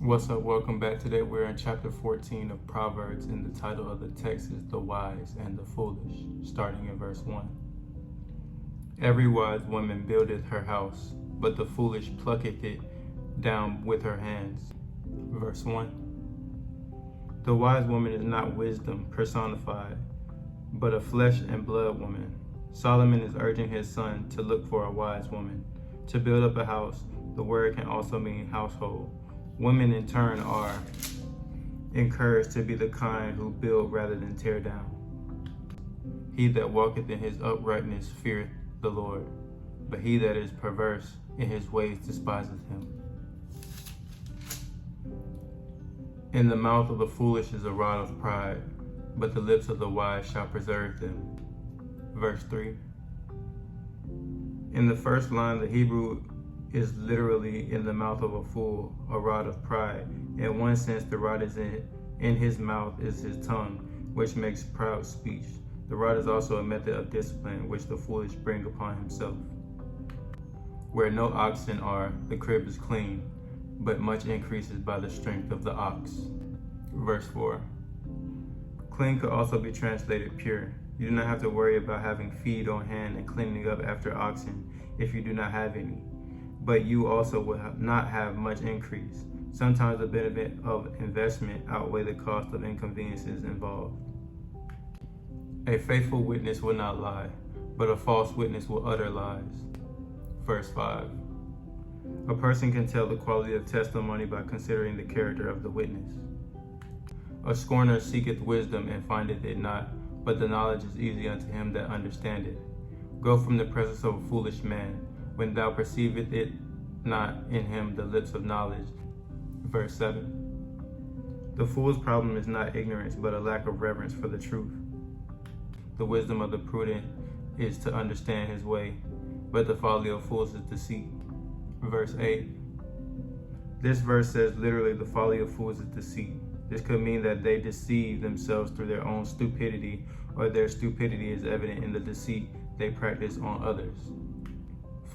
What's up? Welcome back. Today we're in chapter 14 of Proverbs, and the title of the text is The Wise and the Foolish, starting in verse 1. Every wise woman buildeth her house, but the foolish plucketh it down with her hands. Verse 1. The wise woman is not wisdom personified, but a flesh and blood woman. Solomon is urging his son to look for a wise woman. To build up a house, the word can also mean household. Women in turn are encouraged to be the kind who build rather than tear down. He that walketh in his uprightness feareth the Lord, but he that is perverse in his ways despiseth him. In the mouth of the foolish is a rod of pride, but the lips of the wise shall preserve them. Verse 3. In the first line, the Hebrew is literally in the mouth of a fool, a rod of pride. In one sense, the rod is in his mouth is his tongue, which makes proud speech. The rod is also a method of discipline, which the foolish bring upon himself. Where no oxen are, the crib is clean, but much increases by the strength of the ox. Verse 4. Clean could also be translated pure. You do not have to worry about having feed on hand and cleaning up after oxen if you do not have any. But you also will not have much increase. Sometimes the benefit of investment outweigh the cost of inconveniences involved. A faithful witness will not lie, but a false witness will utter lies. Verse 5. A person can tell the quality of testimony by considering the character of the witness. A scorner seeketh wisdom and findeth it not, but the knowledge is easy unto him that understandeth. Go from the presence of a foolish man, when thou perceiveth it not in him the lips of knowledge. Verse 7. The fool's problem is not ignorance, but a lack of reverence for the truth. The wisdom of the prudent is to understand his way, but the folly of fools is deceit. Verse 8. This verse says literally the folly of fools is deceit. This could mean that they deceive themselves through their own stupidity, or their stupidity is evident in the deceit they practice on others.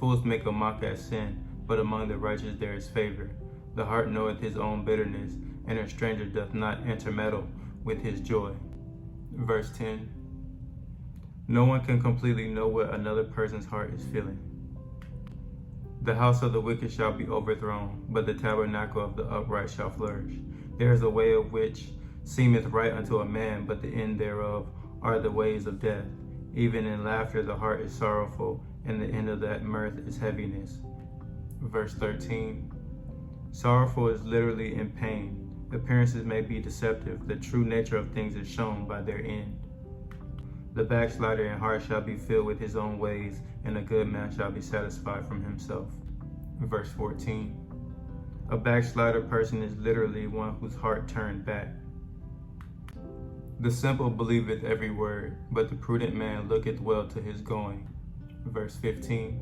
Fools make a mock at sin, but among the righteous there is favor. The heart knoweth his own bitterness, and a stranger doth not intermeddle with his joy. Verse 10. No one can completely know what another person's heart is feeling. The house of the wicked shall be overthrown, but the tabernacle of the upright shall flourish. There is a way of which seemeth right unto a man, but the end thereof are the ways of death. Even in laughter the heart is sorrowful, and the end of that mirth is heaviness. Verse 13. Sorrowful is literally in pain. Appearances may be deceptive. The true nature of things is shown by their end. The backslider in heart shall be filled with his own ways, and a good man shall be satisfied from himself. Verse 14. A backslider person is literally one whose heart turned back. The simple believeth every word, but the prudent man looketh well to his going. Verse 15.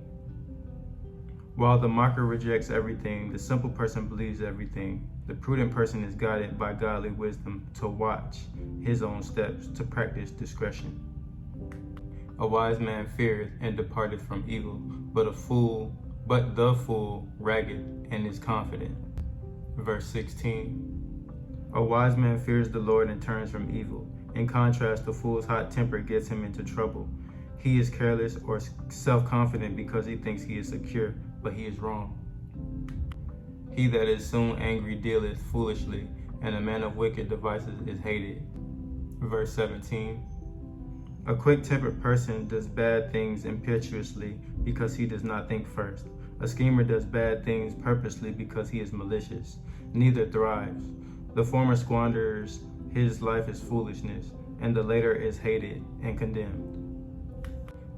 While the mocker rejects everything, the simple person believes everything. The prudent person is guided by godly wisdom to watch his own steps, to practice discretion. A wise man feareth and departeth from evil, but the fool raggeth and is confident. Verse 16. A wise man fears the Lord and turns from evil. In contrast, the fool's hot temper gets him into trouble. He is careless or self-confident because he thinks he is secure, but he is wrong. He that is soon angry dealeth foolishly, and a man of wicked devices is hated. Verse 17. A quick-tempered person does bad things impetuously because he does not think first. A schemer does bad things purposely because he is malicious. Neither thrives. The former squanders his life as foolishness, and the later is hated and condemned.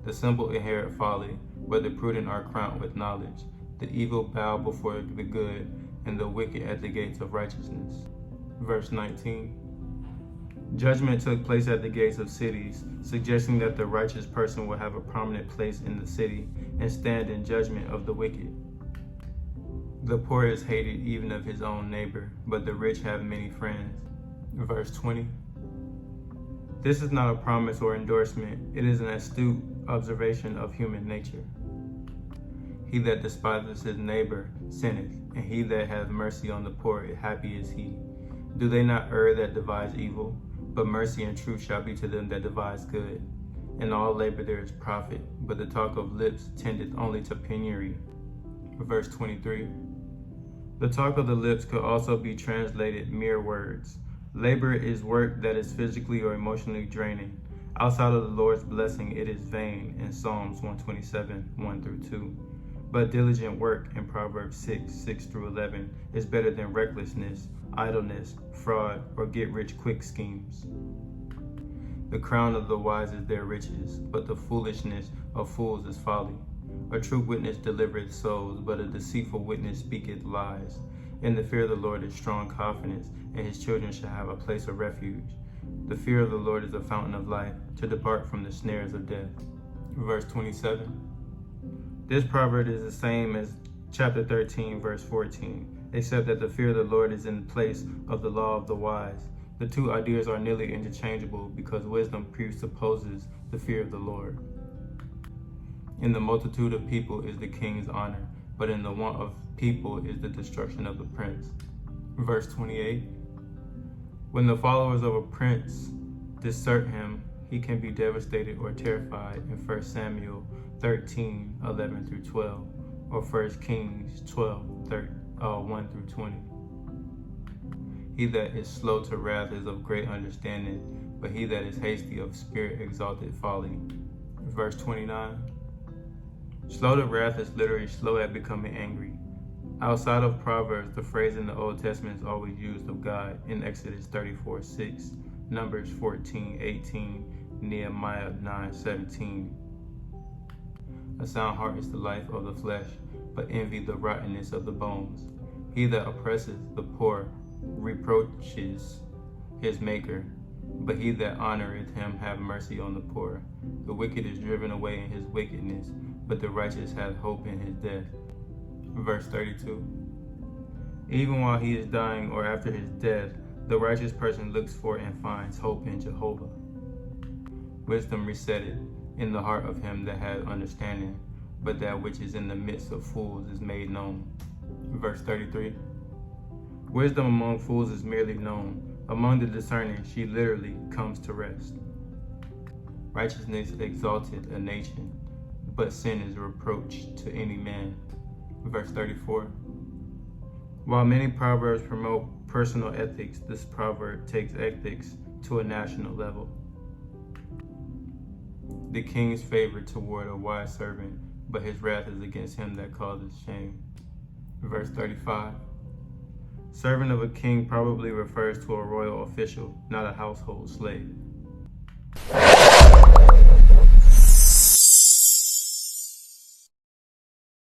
The simple inherit folly, but the prudent are crowned with knowledge. The evil bow before the good, and the wicked at the gates of righteousness. Verse 19. Judgment took place at the gates of cities, suggesting that the righteous person will have a prominent place in the city and stand in judgment of the wicked. The poor is hated even of his own neighbor, but the rich have many friends. Verse 20. This is not a promise or endorsement. It is an astute observation of human nature. He that despiseth his neighbor sinneth, and he that hath mercy on the poor, happy is he. Do they not err that devise evil? But mercy and truth shall be to them that devise good. In all labor there is profit, but the talk of lips tendeth only to penury. Verse 23. The talk of the lips could also be translated mere words. Labor is work that is physically or emotionally draining. Outside of the Lord's blessing, it is vain in Psalms 127, 1-2. But diligent work in Proverbs 6, 6-11 is better than recklessness, idleness, fraud, or get-rich-quick schemes. The crown of the wise is their riches, but the foolishness of fools is folly. A true witness delivereth souls, but a deceitful witness speaketh lies. In the fear of the Lord is strong confidence, and his children shall have a place of refuge. The fear of the Lord is a fountain of life, to depart from the snares of death. Verse 27. This proverb is the same as chapter 13, verse 14, except that the fear of the Lord is in place of the law of the wise. The two ideas are nearly interchangeable because wisdom presupposes the fear of the Lord. In the multitude of people is the king's honor, but in the want of people is the destruction of the prince. Verse 28. When the followers of a prince desert him, he can be devastated or terrified in 1 Samuel 13, 11-12, or 1 Kings 12, 1-20. He that is slow to wrath is of great understanding, but he that is hasty of spirit exalteth folly. Verse 29. Slow to wrath is literally slow at becoming angry. Outside of Proverbs, the phrase in the Old Testament is always used of God in Exodus 34:6, Numbers 14:18, Nehemiah 9:17. A sound heart is the life of the flesh, but envy the rottenness of the bones. He that oppresseth the poor reproaches his maker, but he that honoreth him have mercy on the poor. The wicked is driven away in his wickedness, but the righteous hath hope in his death. Verse 32. Even while he is dying or after his death, the righteous person looks for and finds hope in Jehovah. Wisdom resetteth in the heart of him that hath understanding, but that which is in the midst of fools is made known. Verse 33. Wisdom among fools is merely known. Among the discerning, she literally comes to rest. Righteousness exalteth a nation, but sin is a reproach to any man. Verse 34. While many proverbs promote personal ethics, this proverb takes ethics to a national level. The king's favor toward a wise servant, but his wrath is against him that causes shame. Verse 35. Servant of a king probably refers to a royal official, not a household slave.